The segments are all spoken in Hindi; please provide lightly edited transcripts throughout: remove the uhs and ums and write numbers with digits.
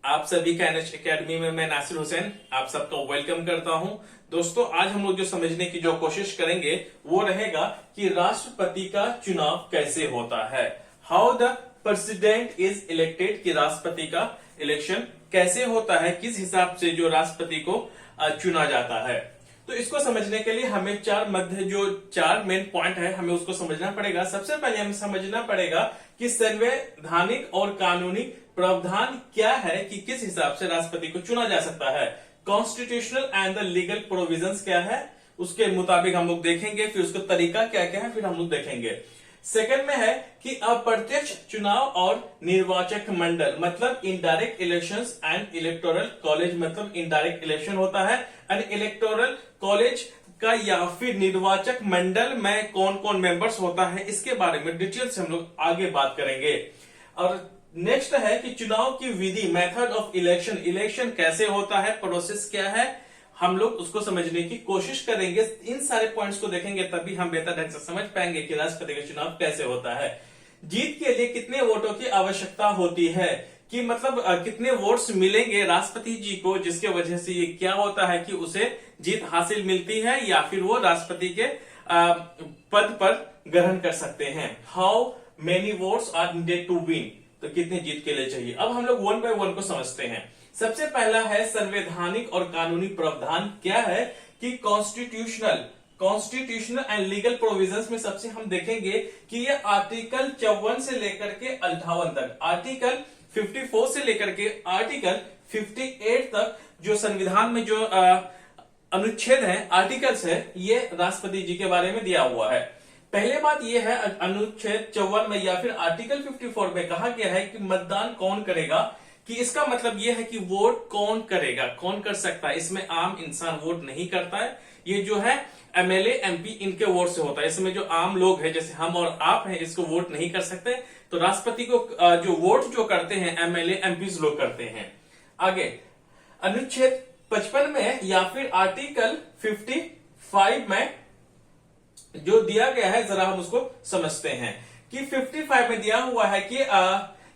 आप सभी का एनएच एकेडमी में मैं नासिर हुसैन आप सबका वेलकम करता हूं। दोस्तों, आज हम लोग जो समझने की जो कोशिश करेंगे वो रहेगा कि राष्ट्रपति का चुनाव कैसे होता है। How the president is elected, कि राष्ट्रपति का इलेक्शन कैसे होता है, किस हिसाब से जो राष्ट्रपति को चुना जाता है। तो इसको समझने के लिए हमें चार मेन पॉइंट है, हमें उसको समझना पड़ेगा। सबसे पहले हमें समझना पड़ेगा कि संवैधानिक और कानूनी प्रावधान क्या है, कि किस हिसाब से राष्ट्रपति को चुना जा सकता है। Constitutional and the legal provisions क्या है, उसके मुताबिक हम लोग देखेंगे। फिर उसका तरीका क्या क्या है, फिर हम लोग देखेंगे। सेकंड में है कि अप्रत्यक्ष चुनाव और निर्वाचक मंडल, मतलब indirect elections and electoral college, मतलब इनडायरेक्ट इलेक्शन होता है एंड इलेक्टोरल कॉलेज का या फिर निर्वाचक मंडल में कौन कौन मेंबर्स होता है, इसके बारे में डिटेल से हम लोग आगे बात करेंगे। और नेक्स्ट है कि चुनाव की विधि, मेथड ऑफ इलेक्शन, इलेक्शन कैसे होता है, प्रोसेस क्या है, हम लोग उसको समझने की कोशिश करेंगे। इन सारे पॉइंट्स को देखेंगे तभी हम बेहतर ढंग से समझ पाएंगे कि राष्ट्रपति का चुनाव कैसे होता है। जीत के लिए कितने वोटों की आवश्यकता होती है, कि मतलब कितने वोट्स मिलेंगे राष्ट्रपति जी को, जिसके वजह से ये क्या होता है कि उसे जीत हासिल मिलती है या फिर वो राष्ट्रपति के पद पर ग्रहण कर सकते हैं। How many votes are needed to win, तो कितने जीत के लिए चाहिए। अब हम लोग वन बाय वन को समझते हैं। सबसे पहला है संवैधानिक और कानूनी प्रावधान क्या है, कि कॉन्स्टिट्यूशनल एंड लीगल प्रोविजंस में सबसे हम देखेंगे कि ये आर्टिकल 54 से लेकर के 58 तक, आर्टिकल 54 से लेकर के आर्टिकल 58 तक जो संविधान में जो अनुच्छेद है, आर्टिकल्स है, ये राष्ट्रपति जी के बारे में दिया हुआ है। पहले बात यह है, अनुच्छेद 54 में या फिर आर्टिकल 54 में कहा गया है कि मतदान कौन करेगा, कि इसका मतलब यह है कि वोट कौन करेगा, कौन कर सकता है। इसमें आम इंसान वोट नहीं करता है, ये जो है एमएलए एमपी इनके वोट से होता है। इसमें जो आम लोग हैं, जैसे हम और आप हैं, इसको वोट नहीं कर सकते। तो राष्ट्रपति को जो वोट जो करते हैं एमएलए एमपी लोग करते हैं। आगे अनुच्छेद 55 में या फिर आर्टिकल 55 में जो दिया गया है, जरा हम उसको समझते हैं। कि 55 में दिया हुआ है कि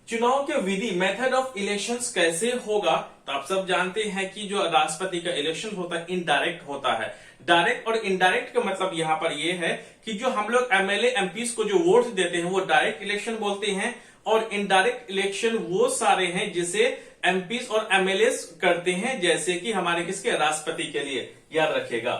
चुनाव के विधि, मेथड ऑफ इलेक्शंस कैसे होगा। तो आप सब जानते हैं कि जो राष्ट्रपति का इलेक्शन होता है इनडायरेक्ट होता है। डायरेक्ट और इनडायरेक्ट का मतलब यहां पर यह है कि जो हम लोग एमएलए एमपीज को जो वोट देते हैं वो डायरेक्ट इलेक्शन बोलते हैं, और इनडायरेक्ट इलेक्शन वो सारे हैं जिसे एमपीज और एमएलए करते हैं, जैसे कि हमारे किसके, राष्ट्रपति के लिए, याद रखेगा।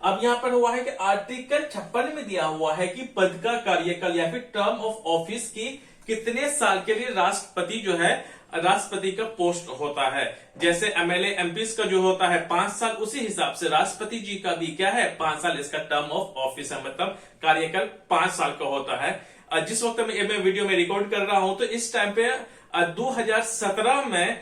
अब यहां पर हुआ है कि आर्टिकल 56 में दिया हुआ है कि पद का कार्यकाल या फिर टर्म ऑफ ऑफिस की कितने साल के लिए राष्ट्रपति जो है, राष्ट्रपति का पोस्ट होता है। जैसे एमएलए एमपीज का जो होता है 5 साल, उसी हिसाब से राष्ट्रपति जी का भी क्या है, 5 साल इसका टर्म ऑफ ऑफिस है, मतलब कार्यकाल 5 साल का होता है। जिस वक्त मैं वीडियो में रिकॉर्ड कर रहा हूं तो इस टाइम पे 2017 में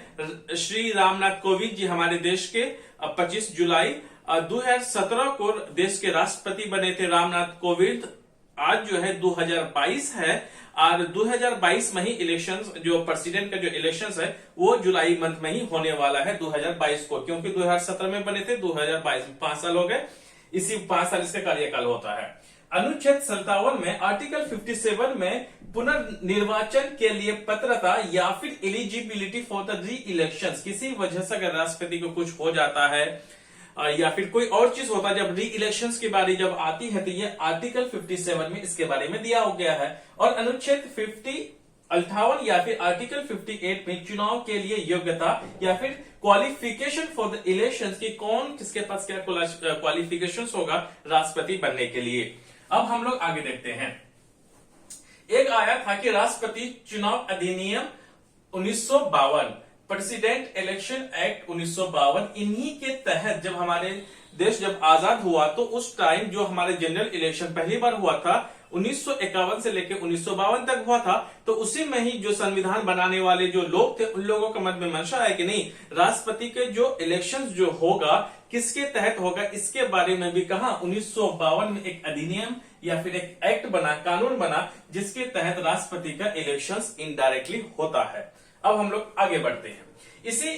श्री रामनाथ कोविंद जी हमारे देश के 25 जुलाई 2017 को देश के राष्ट्रपति बने थे रामनाथ कोविंद। आज जो है 2022 है, और 2022 में ही इलेक्शंस, जो प्रेसिडेंट का जो इलेक्शंस है वो जुलाई मंथ में ही होने वाला है 2022 को, क्योंकि 2017 में बने थे, 2022 में 5 साल हो गए, इसी 5 साल इसका कार्यकाल होता है। अनुच्छेद 57 में आर्टिकल 57 में पुनर्निर्वाचन के लिए पात्रता या फिर एलिजिबिलिटी फॉर द री इलेक्शन, किसी वजह से अगर राष्ट्रपति को कुछ हो जाता है या फिर कोई और चीज होता है, जब री इलेक्शंस की बारी जब आती है, तो ये आर्टिकल 57 में इसके बारे में दिया हो गया है। और अनुच्छेद 58 या फिर आर्टिकल 58 में चुनाव के लिए योग्यता या फिर क्वालिफिकेशन फॉर द इलेक्शंस, की कौन किसके पास क्या क्वालिफिकेशंस होगा राष्ट्रपति बनने के लिए। अब हम लोग आगे देखते हैं। एक आया था कि राष्ट्रपति चुनाव अधिनियम 1952, प्रेसिडेंट इलेक्शन एक्ट 1952, इन्हीं के तहत जब हमारे देश जब आजाद हुआ तो उस टाइम जो हमारे जनरल इलेक्शन पहली बार हुआ था 1951 से लेकर 1952 तक हुआ था। तो उसी में ही जो संविधान बनाने वाले जो लोग थे, उन लोगों का मन में मंशा है कि नहीं, राष्ट्रपति के जो इलेक्शन जो होगा किसके तहत होगा, इसके बारे में भी कहा 1952 में एक अधिनियम या फिर एक एक्ट बना, कानून बना, जिसके तहत राष्ट्रपति का इलेक्शन इनडायरेक्टली होता है। अब हम लोग आगे बढ़ते हैं। इसी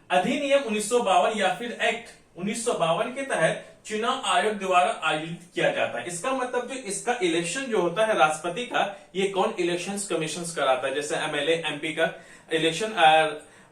अधिनियम 1952 या फिर एक्ट 1952 के तहत चुनाव आयोग द्वारा आयोजित किया जाता है। इसका मतलब जो इसका इलेक्शन जो होता है राष्ट्रपति का, ये कौन इलेक्शन कमीशन कराता है। जैसे एमएलए एमपी का इलेक्शन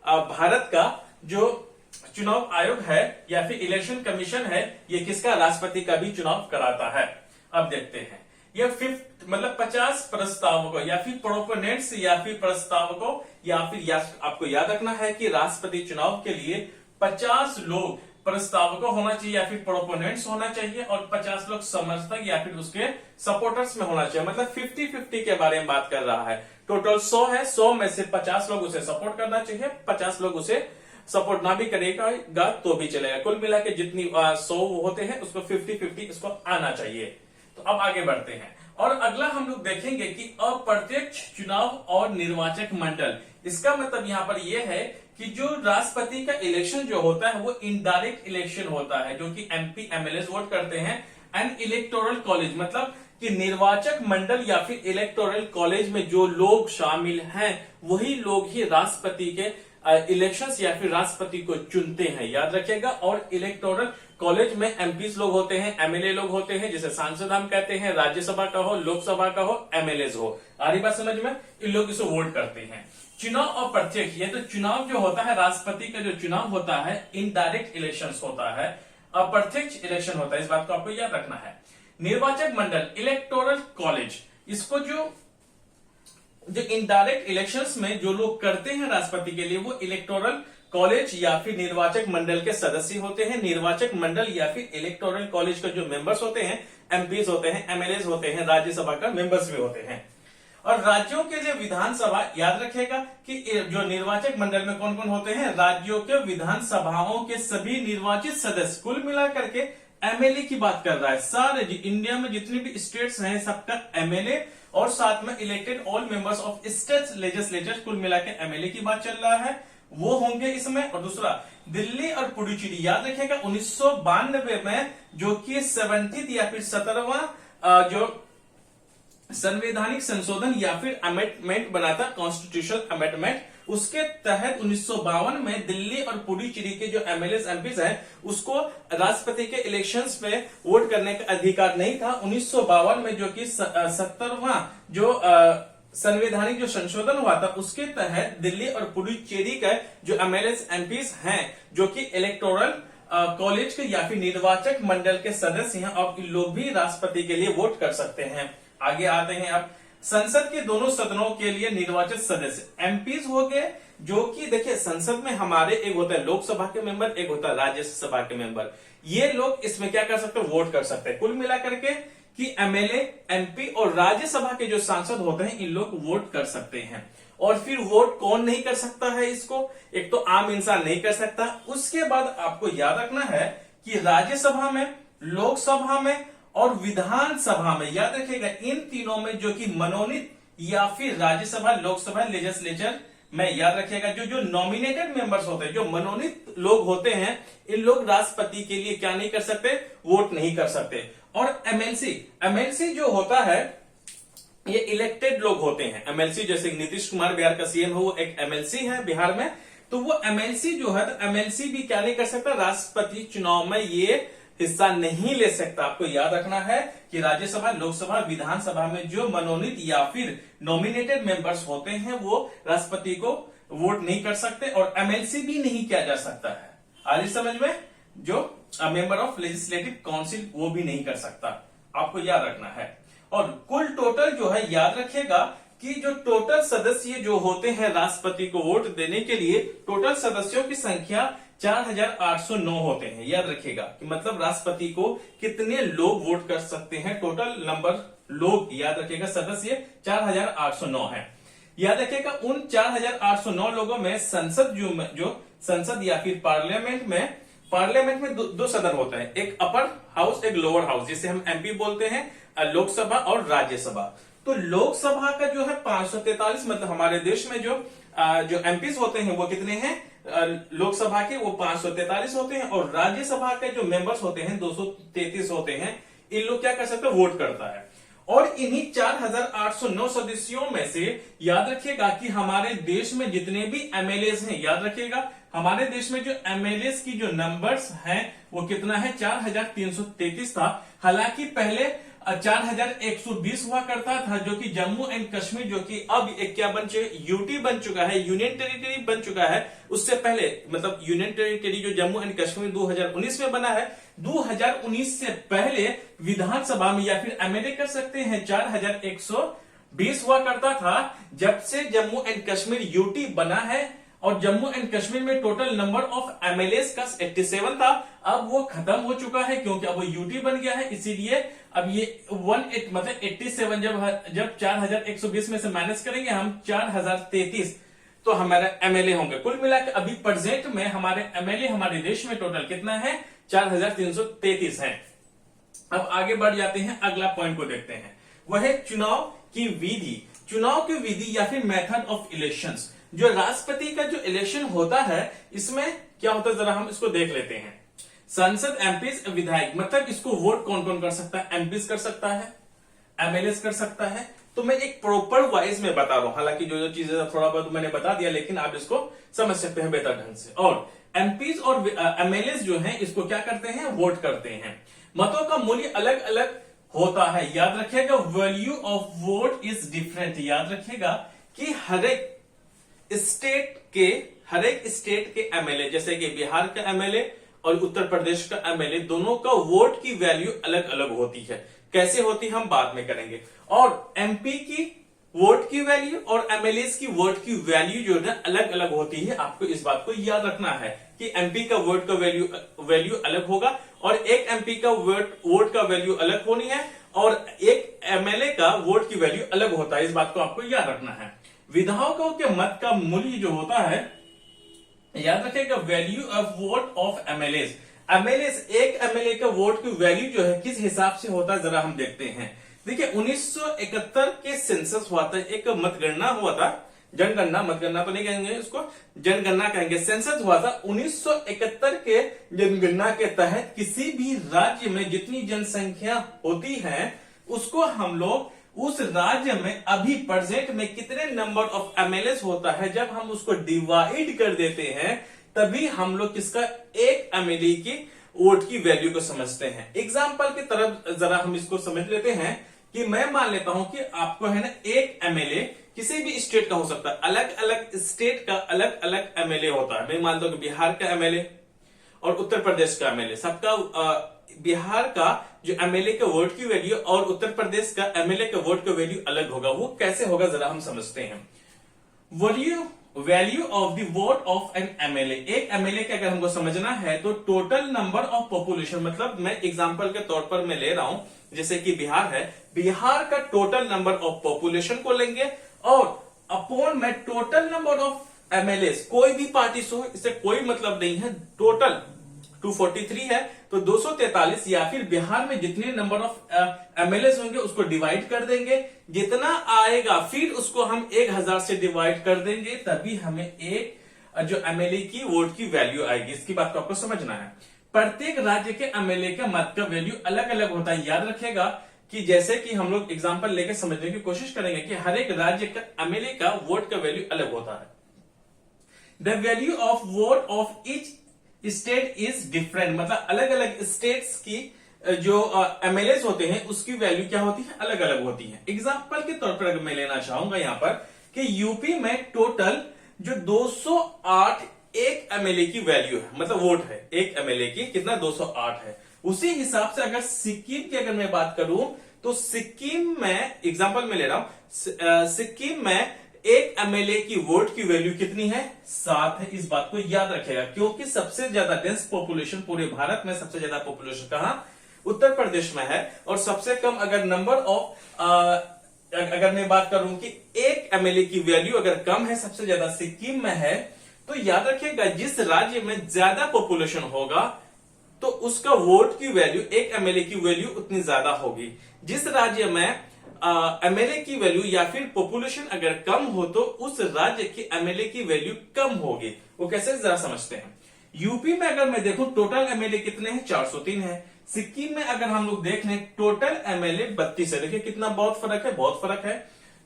भारत का जो चुनाव आयोग है या फिर इलेक्शन कमीशन है, ये किसका, राष्ट्रपति का भी चुनाव कराता है। अब देखते हैं, ये 50 मतलब 50 प्रस्तावकों या फिर प्रोपोनेंट्स या फिर प्रस्तावकों या फिर आपको याद रखना है कि राष्ट्रपति चुनाव के लिए 50 लोग प्रस्तावकों होना चाहिए या फिर प्रोपोनेंट्स होना चाहिए और 50 लोग समर्थक या फिर उसके सपोर्टर्स में होना चाहिए। मतलब 50-50 के बारे में बात कर रहा है। टोटल 100 है, 100 में से 50 लोग उसे सपोर्ट करना चाहिए, 50 लोग उसे सपोर्ट ना भी करेगा तो भी चलेगा। कुल मिला के जितनी 100 होते हैं उसको 50-50 इसको आना चाहिए। तो अब आगे बढ़ते हैं और अगला हम लोग देखेंगे कि अप्रत्यक्ष चुनाव और निर्वाचक मंडल। इसका मतलब यहां पर यह है कि जो राष्ट्रपति का इलेक्शन जो होता है वो इनडायरेक्ट इलेक्शन होता है, जो कि एमपी एमएलए वोट करते हैं। एंड इलेक्टोरल कॉलेज मतलब कि निर्वाचक मंडल या फिर इलेक्टोरल कॉलेज में जो लोग शामिल हैं वही लोग ही राष्ट्रपति के इलेक्शंस या फिर राष्ट्रपति को चुनते हैं, याद रखिएगा। और इलेक्टोरल कॉलेज में एमपीज लोग होते हैं, एमएलए लोग होते हैं, जिसे सांसद हम कहते हैं, राज्यसभा का हो, लोकसभा का हो, एमएलए हो, आ रही बात समझ में, इन लोग इसे वोट करते हैं। चुनाव और प्रत्यक्ष, ये तो चुनाव जो होता है, राष्ट्रपति का जो चुनाव होता है इनडायरेक्ट इलेक्शंस होता है, अप्रत्यक्ष इलेक्शन होता है, इस बात को आपको याद रखना है। निर्वाचक मंडल इलेक्टोरल कॉलेज, इसको जो इनडायरेक्ट इलेक्शंस में जो लोग करते हैं राष्ट्रपति के लिए वो इलेक्टोरल कॉलेज या फिर निर्वाचक मंडल के सदस्य होते हैं। निर्वाचक मंडल या फिर इलेक्टोरल कॉलेज का जो मेंबर्स होते हैं, एमपीज होते हैं, एमएलए होते हैं, राज्यसभा का मेंबर्स भी होते हैं। और राज्यों के लिए विधानसभा, याद रखिएगा कि जो निर्वाचक मंडल में कौन कौन होते हैं, राज्यों के विधानसभाओं के सभी निर्वाचित सदस्य, कुल मिलाकर के एमएलए की बात कर रहा है, सारे इंडिया में जितने भी स्टेट्स हैं सबका एमएलए और साथ में elected all members of state legislature, कुल मिलाकर एमएलए की बात चल रहा है, वो होंगे इसमें। और दूसरा दिल्ली और पुडुचेरी, याद रखिएगा 1992 में जो कि 70 या फिर 17वां जो संवैधानिक संशोधन या फिर अमेंडमेंट बना था, कॉन्स्टिट्यूशनल अमेंडमेंट, उसके तहत 1952 में दिल्ली और पुडुचेरी के जो एमएलए एमपीज हैं उसको राष्ट्रपति के इलेक्शंस में वोट करने का अधिकार नहीं था। 1952 में जो कि 70वां जो संवैधानिक जो संशोधन हुआ था उसके तहत दिल्ली और पुडुचेरी के जो एमएलए एमपीज हैं जो कि इलेक्टोरल कॉलेज के या फिर निर्वाचक मंडल के सदस्य हैं, अब इन लोग भी राष्ट्रपति के लिए वोट कर सकते हैं। आगे आते हैं अब संसद के दोनों सदनों के लिए निर्वाचित सदस्य एमपीज हो गए, जो कि देखिए संसद में हमारे एक होता है लोकसभा के मेंबर, एक होता है राज्यसभा के मेंबर, ये लोग इसमें क्या कर सकते हैं, वोट कर सकते हैं। कुल मिलाकर के कि एमएलए, एमपी और राज्यसभा के जो सांसद होते हैं इन लोग वोट कर सकते हैं। और फिर वोट कौन नहीं कर सकता है इसको, एक तो आम इंसान नहीं कर सकता, उसके बाद आपको याद रखना है कि राज्यसभा में, लोकसभा में और विधानसभा में, याद रखिएगा इन तीनों में जो कि मनोनीत या फिर राज्यसभा, लोकसभा, लेजिस्लेचर में, याद रखिएगा जो नॉमिनेटेड मेंबर्स होते हैं, जो मनोनीत लोग होते हैं, इन लोग राष्ट्रपति के लिए क्या नहीं कर सकते, वोट नहीं कर सकते। और एमएलसी जो होता है ये इलेक्टेड लोग होते हैं। एमएलसी जैसे नीतीश कुमार बिहार का सीएम हो, वो एक एमएलसी है बिहार में, तो वो एमएलसी जो है, तो एमएलसी भी क्या नहीं कर सकता, राष्ट्रपति चुनाव में ये हिस्सा नहीं ले सकता। आपको याद रखना है कि राज्यसभा, लोकसभा, विधानसभा में जो मनोनीत या फिर नॉमिनेटेड मेंबर्स होते हैं वो राष्ट्रपति को वोट नहीं कर सकते और एमएलसी भी नहीं किया जा सकता है। आज समझ में, जो मेंबर ऑफ लेजिस्लेटिव काउंसिल वो भी नहीं कर सकता, आपको याद रखना है। और कुल टोटल जो है, याद रखिएगा कि जो टोटल सदस्य जो होते हैं राष्ट्रपति को वोट देने के लिए, टोटल सदस्यों की संख्या 4809 होते हैं। याद रखिएगा कि मतलब राष्ट्रपति को कितने लोग वोट कर सकते हैं, टोटल नंबर लोग, याद रखिएगा सदस्य 4809 है। याद रखिएगा उन 4809 लोगों में संसद जो संसद या फिर पार्लियामेंट में दो सदन होता है, एक अपर हाउस, एक लोअर हाउस, जिसे हम एमपी बोलते हैं, लोकसभा और राज्यसभा। तो लोकसभा का जो है 543, मतलब हमारे देश में जो एमपीज होते हैं वो कितने हैं, लोकसभा के वो 543 होते हैं और राज्यसभा के जो मेंबर्स होते हैं 233 होते हैं। इन लोग क्या कर सकते हैं, वोट करता है। और इन्हीं 4809 सदस्यों में से याद रखिएगा कि हमारे देश में जितने भी एमएलए हैं, याद रखिएगा हमारे देश में जो एमएलए की जो नंबर्स हैं वो कितना है, 4333 था। हालांकि पहले 4120 हुआ करता था, जो कि जम्मू एंड कश्मीर, जो कि अब एक क्या बन चुका है, यूटी बन चुका है, यूनियन टेरिटरी बन चुका है। उससे पहले मतलब यूनियन टेरिटरी जो जम्मू एंड कश्मीर 2019 में बना है, 2019 से पहले विधानसभा में या फिर एमएलए कर सकते हैं 4120 हुआ करता था। जब से जम्मू एंड कश्मीर यूटी बना है और जम्मू एंड कश्मीर में टोटल नंबर ऑफ एमएलए का 87 था, अब वो खत्म हो चुका है क्योंकि अब वो यूटी बन गया है। इसीलिए अब ये 87 जब 4120 में से माइनस करेंगे हम 4033, तो हमारे एमएलए होंगे। कुल मिलाकर अभी प्रेजेंट में हमारे एमएलए हमारे देश में टोटल कितना है, 4333 है। अब आगे बढ़ जाते हैं, अगला पॉइंट को देखते हैं, वह है चुनाव की विधि। चुनाव की विधि या फिर मेथड ऑफ इलेक्शंस। जो राष्ट्रपति का जो इलेक्शन होता है, इसमें क्या होता है जरा हम इसको देख लेते हैं। संसद, एमपीज, विधायक, मतलब इसको वोट कौन कौन कर सकता है, एमपीज कर सकता है, एमएलए कर सकता है। तो मैं एक प्रॉपर वाइज में बता रहा हूं, हालांकि जो जो चीजें थोड़ा बहुत मैंने बता दिया, लेकिन आप इसको समझ सकते हैं बेहतर ढंग से। और एमपीज और एमएलए जो हैं इसको क्या करते हैं, वोट करते हैं। मतों का मूल्य अलग अलग होता है, याद रखिएगा, value of vote is different. याद रखिएगा कि हर एक स्टेट के एमएलए, जैसे कि बिहार का एमएलए और उत्तर प्रदेश का एमएलए, दोनों का वोट की वैल्यू अलग अलग होती है। कैसे होती है हम बाद में करेंगे। और एमपी की वोट की वैल्यू और एमएलए की वोट की वैल्यू जो है अलग अलग होती है। आपको इस बात को याद रखना है कि एमपी का वोट का वैल्यू अलग होगा और एक एमपी का वोट का वैल्यू अलग होनी है और एक एमएलए का वोट की वैल्यू अलग होता है। इस बात को आपको याद रखना है। विधायकों के मत का मूल्य जो होता है, याद रखिएगा, value of vote of MLA. एक एमएलए का वोट की वैल्यू जो है किस हिसाब से होता है, जरा हम देखते हैं। देखिए 1971 के सेंसस हुआ था, एक मतगणना हुआ था, जनगणना, मतगणना तो नहीं कहेंगे इसको, जनगणना कहेंगे। सेंसस हुआ था 1971 के जनगणना के तहत किसी भी राज्य में जितनी जनसंख्या होती है उसको हम लोग उस राज्य में अभी प्रेजेंट में कितने नंबर ऑफ एमएलए होता है, जब हम उसको डिवाइड कर देते हैं तभी हम लोग किसका, एक एमएलए की वोट की वैल्यू को समझते हैं। एग्जाम्पल की तरफ जरा हम इसको समझ लेते हैं कि मैं मान लेता हूं कि आपको है ना एक एमएलए किसी भी स्टेट का हो सकता है, अलग अलग स्टेट का अलग अलग एमएलए होता है। मैं मानता हूं कि बिहार का एमएलए और उत्तर प्रदेश का एमएलए, सबका बिहार का जो एमएलए का वोट की वैल्यू और उत्तर प्रदेश का एमएलए का वोट का वैल्यू अलग होगा। वो कैसे होगा जरा हम समझते हैं। Value of the vote of N MLA. एक एमएलए का अगर हमको समझना है तो टोटल नंबर ऑफ पॉपुलेशन, मतलब मैं एग्जांपल के तौर पर मैं ले रहा हूं, जैसे कि बिहार है, बिहार का टोटल नंबर ऑफ पॉपुलेशन को लेंगे और अपॉन में टोटल नंबर ऑफ एमएलए, कोई भी पार्टी हो, इससे कोई मतलब नहीं है, टोटल 243 है तो 243 या फिर बिहार में जितने नंबर ऑफ एमएलए होंगे उसको डिवाइड कर देंगे, जितना आएगा फिर उसको हम 1000 से डिवाइड कर देंगे, तभी हमें एक जो एमएलए की वोट की वैल्यू आएगी। इसकी बात को आपको समझना है। प्रत्येक राज्य के एमएलए का मत का वैल्यू अलग अलग होता है। याद रखेगा कि जैसे कि हम लोग एग्जाम्पल लेकर समझने की कोशिश करेंगे कि हर एक राज्य का एमएलए का वोट का वैल्यू अलग होता है। The value of vote of each state is different, मतलब अलग अलग स्टेट्स की जो एमएलए होते हैं उसकी वैल्यू क्या होती है, अलग अलग होती है। एग्जाम्पल के तौर पर अगर मैं लेना चाहूंगा यहां पर कि यूपी में टोटल जो 208 एक एमएलए की वैल्यू है, मतलब वोट है एक एमएलए की, कितना 208 है। उसी हिसाब से अगर सिक्किम की अगर मैं बात करूं तो सिक्किम में, एग्जाम्पल में ले रहा हूं, सिक्किम में एक एमएलए की वोट की वैल्यू कितनी है, 7 है। इस बात को याद रखेगा क्योंकि सबसे ज्यादा डेंस पॉपुलेशन पूरे भारत में, सबसे ज्यादा पॉपुलेशन कहां, उत्तर प्रदेश में है। और सबसे कम अगर नंबर ऑफ अगर मैं बात करूं कि एक एमएलए की वैल्यू अगर कम है, सबसे ज्यादा सिक्किम में है। तो याद रखिएगा जिस राज्य में ज्यादा पॉपुलेशन होगा तो उसका वोट की वैल्यू, एक एमएलए की वैल्यू उतनी ज्यादा होगी। जिस राज्य में एमएलए की वैल्यू या फिर पॉपुलेशन अगर कम हो तो उस राज्य की एमएलए की वैल्यू कम होगी। वो कैसे जरा समझते हैं। यूपी में अगर मैं देखूं टोटल एमएलए कितने हैं, 403 है। सिक्किम में अगर हम लोग देख लें टोटल एमएलए 32 है। देखिए कितना बहुत फर्क है, बहुत फर्क है।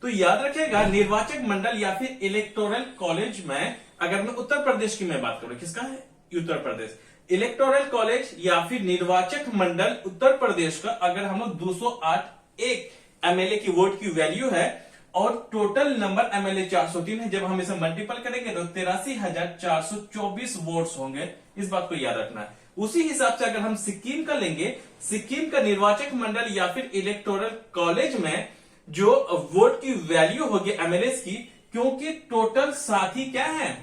तो याद रखिएगा निर्वाचक मंडल या फिर इलेक्टोरल कॉलेज में, अगर मैं उत्तर प्रदेश की मैं बात करूं, किसका है, उत्तर प्रदेश, इलेक्टोरल कॉलेज या फिर निर्वाचक मंडल उत्तर प्रदेश का अगर हम लोग 208 एक एमएलए की वोट की वैल्यू है और टोटल नंबर एमएलए 403 है, जब हम इसे मल्टीपल करेंगे तो 83,424 वोट्स होंगे। इस बात को याद रखना है। उसी हिसाब से अगर हम सिक्किम का लेंगे, सिक्किम का निर्वाचक मंडल या फिर इलेक्टोरल कॉलेज में जो वोट की वैल्यू होगी एमएलए की, क्योंकि टोटल साथी क्या है,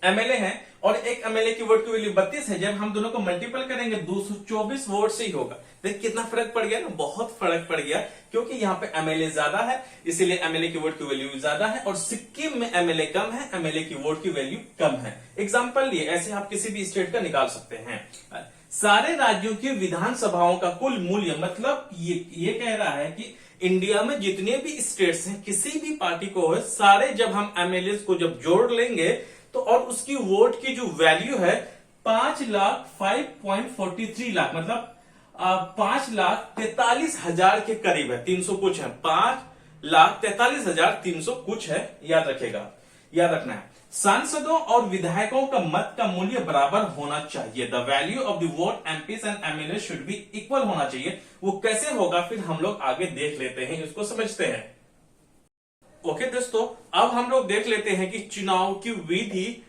एमएलए है और एक एमएलए की वोट की वैल्यू 32 है, जब हम दोनों को मल्टीपल करेंगे 224 वोट से ही होगा। देख कितना फर्क पड़ गया ना, बहुत फर्क पड़ गया, क्योंकि यहाँ पे एमएलए ज्यादा है इसलिए एमएलए की वोट की वैल्यू ज्यादा है, और सिक्किम में एमएलए कम है, एमएलए की वोट की वैल्यू कम है। एग्जाम्पल लिए ऐसे आप किसी भी स्टेट का निकाल सकते हैं। सारे राज्यों की विधानसभाओं का कुल मूल्य, मतलब ये कह रहा है कि इंडिया में जितने भी स्टेट्स हैं, किसी भी पार्टी को हो, सारे जब हम एमएलए को जब जोड़ लेंगे तो और उसकी वोट की जो वैल्यू है 5,05.43 लाख, मतलब 5,43,000 के करीब है, 300 कुछ है, 5,43,300 कुछ है। याद रखेगा, याद रखना है। सांसदों और विधायकों का मत का मूल्य बराबर होना चाहिए। The value of the vote MPs and MLA should be equal होना चाहिए। वो कैसे होगा फिर हम लोग आगे देख लेते हैं, इसको समझते हैं। ओके दोस्तों, अब हम लोग देख लेते हैं कि चुनाव की विधि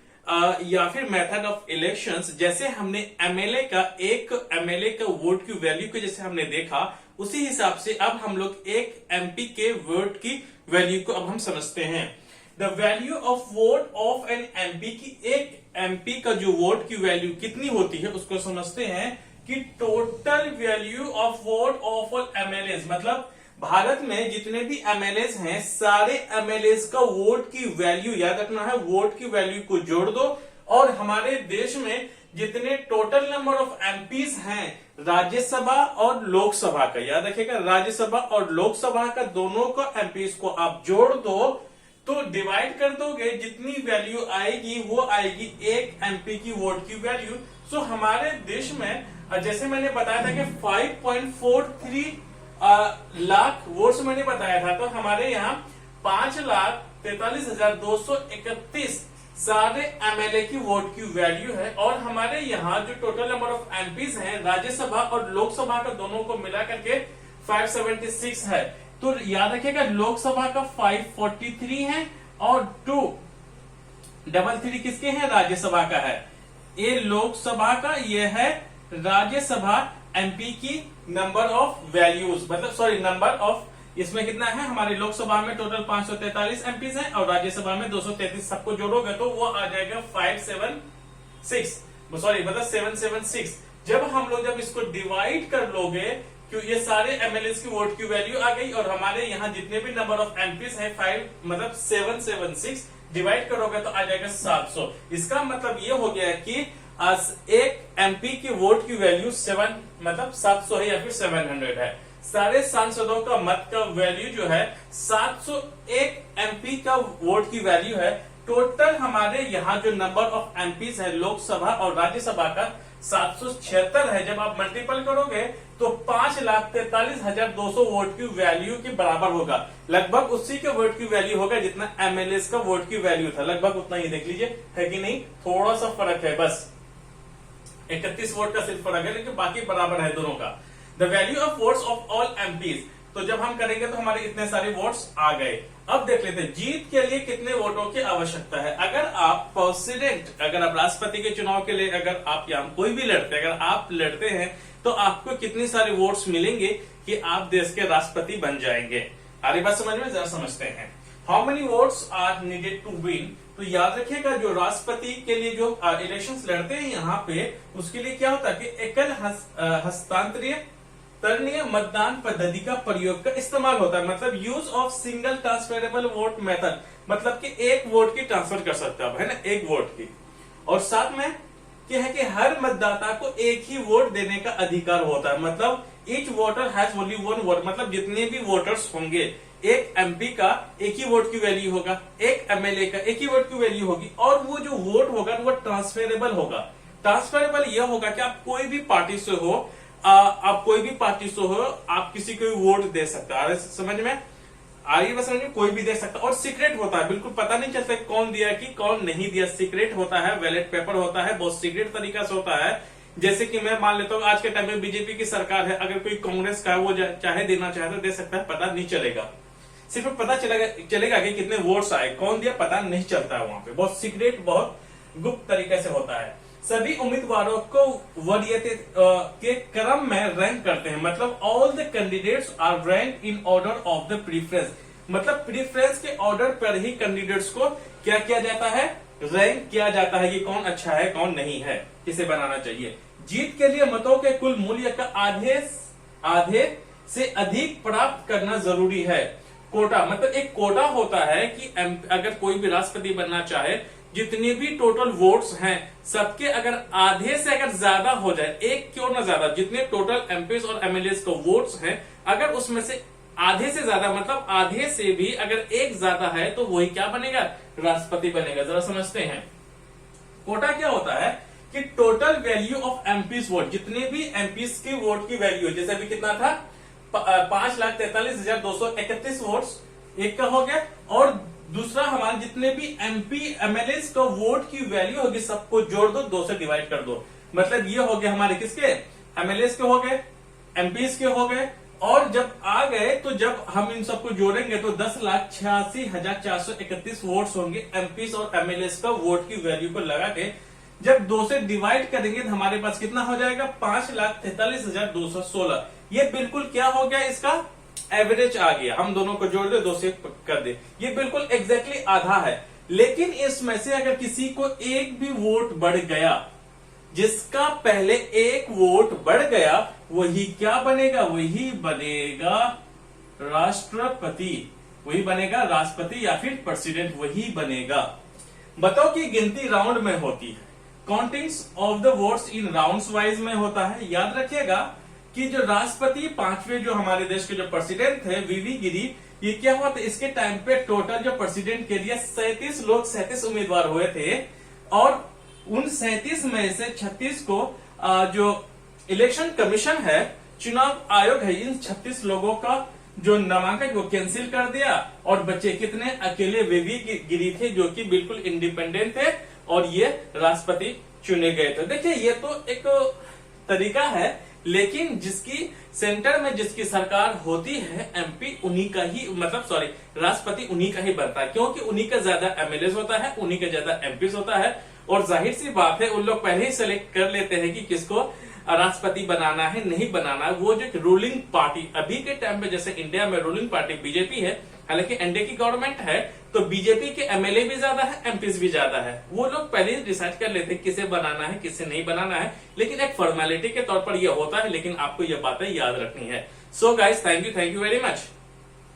या फिर मेथड ऑफ इलेक्शंस। जैसे हमने एमएलए का वोट की वैल्यू को जैसे हमने देखा, उसी हिसाब से अब हम लोग एक एमपी के वोट की वैल्यू को अब हम समझते हैं। The value of vote of an MP की, एक एमपी का जो वोट की वैल्यू कितनी होती है उसको समझते हैं कि total value of vote of all MLA, मतलब भारत में जितने भी एमएलए हैं, सारे एमएलए का वोट की वैल्यू, याद रखना है, वोट की वैल्यू को जोड़ दो, और हमारे देश में जितने टोटल नंबर ऑफ एमपीज हैं राज्यसभा और लोकसभा का, याद रखिएगा, राज्यसभा और लोकसभा का दोनों का एमपीज को आप जोड़ दो तो डिवाइड कर दोगे, जितनी वैल्यू आएगी वो आएगी एक एमपी की वोट की वैल्यू। सो हमारे देश में जैसे मैंने बताया था कि 5.43 लाख वोट्स मैंने बताया था, तो हमारे यहाँ 5,43,231 सारे एमएलए की वोट की वैल्यू है, और हमारे यहाँ जो टोटल नंबर ऑफ एमपीज हैं राज्यसभा और लोकसभा का दोनों को मिला करके 576 है। तो याद रखिएगा लोकसभा का 543 है और 233 किसके हैं, राज्यसभा का है। ये लोकसभा का, ये है राज्यसभा एमपी की नंबर ऑफ वैल्यूज, मतलब सॉरी नंबर ऑफ, इसमें कितना है, हमारी लोकसभा में टोटल 543 एमपीज हैं और राज्यसभा में 233, सबको जोड़ोगे तो वो आ जाएगा 576, सॉरी मतलब 776। जब हम लोग जब इसको डिवाइड कर लोगे, क्यों ये सारे एमएलए की वोट की वैल्यू आ गई और हमारे यहाँ जितने भी नंबर ऑफ एमपीज है 5 मतलब 776 डिवाइड करोगे तो आ जाएगा 700। इसका मतलब ये हो गया कि एक एमपी की वोट की वैल्यू 7 मतलब 700 है या फिर 700 है। सारे सांसदों का मत का वैल्यू जो है 701 एमपी का वोट की वैल्यू है। टोटल हमारे यहाँ जो नंबर ऑफ एमपीज है लोकसभा और राज्यसभा का 776 है। जब आप मल्टीपल करोगे तो 5,43,200 वोट की वैल्यू के बराबर होगा। लगभग उसी के वोट की वैल्यू होगा जितना एमएलए का वोट की वैल्यू था, लगभग उतना ही। देख लीजिए है कि नहीं, थोड़ा सा फर्क है, बस 31 वोट का सिर्फ फर्क है, लेकिन बाकी बराबर है दोनों का। The value of votes of all MPs, तो जब हम करेंगे तो हमारे इतने सारे वोट्स आ गए। अब देख लेते हैं जीत के लिए कितने वोटों की आवश्यकता है। अगर आप प्रेसिडेंट, अगर आप राष्ट्रपति के चुनाव के लिए अगर आप यहाँ कोई भी लड़ते हैं, अगर आप लड़ते हैं तो आपको कितने सारे वोट्स मिलेंगे कि आप देश के राष्ट्रपति बन जाएंगे। आगे बात समझ में, जरा समझते हैं। How many votes are needed to win, तो याद रखिएगा जो राष्ट्रपति के लिए जो इलेक्शंस लड़ते हैं यहाँ पे, उसके लिए क्या होता है कि एकल हस्तांतरणीय मतदान पद्धति का प्रयोग का इस्तेमाल होता है। मतलब use of single transferable vote method, मतलब कि एक वोट की ट्रांसफर कर सकते हैं, है ना, एक वोट की। और साथ में क्या है कि हर मतदाता को एक ही वोट देने का अधिकार होता है। मतलब each voter has only one vote, मतलब जितने भी वोटर्स होंगे, एक एमपी का एक ही वोट की वैल्यू होगा, एक एमएलए का एक ही वोट की वैल्यू होगी, और वो जो वोट होगा वो ट्रांसफरेबल होगा। ट्रांसफरेबल यह होगा कि आप कोई भी पार्टी से हो, आप किसी को भी वोट दे सकते हैं। समझ में, आगे बस समझिए, कोई भी दे सकता और सीक्रेट होता है, बिल्कुल पता नहीं चलता कौन दिया कि कौन नहीं दिया, सीक्रेट होता है, बैलेट पेपर होता है, बहुत सीक्रेट तरीका से होता है। जैसे कि मैं मान लेता हूँ आज के टाइम में बीजेपी की सरकार है, अगर कोई कांग्रेस का वो चाहे देना चाहे तो दे सकता है, पता नहीं चलेगा, सिर्फ पता चलेगा कि कितने वोट्स आए, कौन दिया पता नहीं चलता है, वहां पे बहुत सीक्रेट, बहुत गुप्त तरीके से होता है। सभी उम्मीदवारों को वरीयता के क्रम में रैंक करते हैं, मतलब all the candidates are rank in order of the preference, मतलब प्रीफरेंस के ऑर्डर पर ही कैंडिडेट्स को क्या किया जाता है, रैंक किया जाता है कि कौन अच्छा है कौन नहीं है, किसे बनाना चाहिए। जीत के लिए मतों के कुल मूल्य का आधे से अधिक प्राप्त करना जरूरी है। कोटा मतलब एक कोटा होता है कि अगर कोई भी राष्ट्रपति बनना चाहे, जितने भी टोटल वोट्स हैं सबके अगर आधे से अगर ज्यादा हो जाए, एक क्यों ना ज्यादा, जितने टोटल एमपीज और एमएलए को वोट्स हैं अगर उसमें से आधे से ज्यादा मतलब आधे से भी अगर एक ज्यादा है तो वही क्या बनेगा, राष्ट्रपति बनेगा। जरा समझते हैं कोटा क्या होता है कि total value of MPs vote, जितने भी एमपीज की वोट की वैल्यू, जैसे अभी कितना था 5,43,231 वोट्स एक का हो गया, और दूसरा हमारे जितने भी एमपी एमएलए का वोट की वैल्यू होगी सबको जोड़ दो, 2 से डिवाइड कर दो, मतलब ये हो गया हमारे किसके, एमएलए के हो गए, एमपीज के हो गए, और जब आ गए तो जब हम इन सबको जोड़ेंगे तो 10,86,431 वोट्स होंगे एमपीज और एमएलए का वोट की वैल्यू को लगा के जब 2 से डिवाइड करेंगे तो हमारे पास कितना हो जाएगा 5,43,216। ये बिल्कुल क्या हो गया, इसका एवरेज आ गया, हम दोनों को जोड़ दे 2 से कर दे, ये बिल्कुल एग्जैक्टली आधा है। लेकिन इसमें से अगर किसी को एक भी वोट बढ़ गया, जिसका पहले एक वोट बढ़ गया वही क्या बनेगा, वही बनेगा राष्ट्रपति, वही बनेगा राष्ट्रपति या फिर प्रेसिडेंट वही बनेगा। बताओ कि गिनती राउंड में होती है, countings of the votes in rounds wise में होता है। याद रखिएगा कि जो राष्ट्रपति 5वें जो हमारे देश के जो प्रेसिडेंट थे वीवी गिरी, ये क्या हुआ था, इसके टाइम पे टोटल जो प्रेसिडेंट के लिए 37 उम्मीदवार हुए थे, और उन 37 में से 36 को जो इलेक्शन कमीशन है, चुनाव आयोग है, इन 36 लोगों का जो नामांकन वो कैंसिल कर दिया, और बच्चे कितने, अकेले वीवी गिरी थे जो कि बिल्कुल इंडिपेंडेंट थे, और ये राष्ट्रपति चुने गए थे। देखिए ये तो एक तरीका है, लेकिन जिसकी सेंटर में जिसकी सरकार होती है एमपी उन्हीं का ही, मतलब सॉरी राष्ट्रपति उन्हीं का ही बनता है, क्योंकि उन्हीं का ज्यादा एमएलए होता है, उन्हीं का ज्यादा एमपी होता है, और जाहिर सी बात है उन लोग पहले ही सेलेक्ट कर लेते हैं कि किसको राष्ट्रपति बनाना है नहीं बनाना है। वो जो रूलिंग पार्टी अभी के टाइम पे, जैसे इंडिया में रूलिंग पार्टी बीजेपी है, हालांकि एनडीए की गवर्नमेंट है, तो बीजेपी के एमएलए भी ज्यादा है, एमपीज भी ज्यादा है, वो लोग पहले ही डिसाइड कर लेते हैं किसे बनाना है किसे नहीं बनाना है, लेकिन एक फॉर्मेलिटी के तौर पर यह होता है, लेकिन आपको यह बातें याद रखनी है। So guys thank you very much.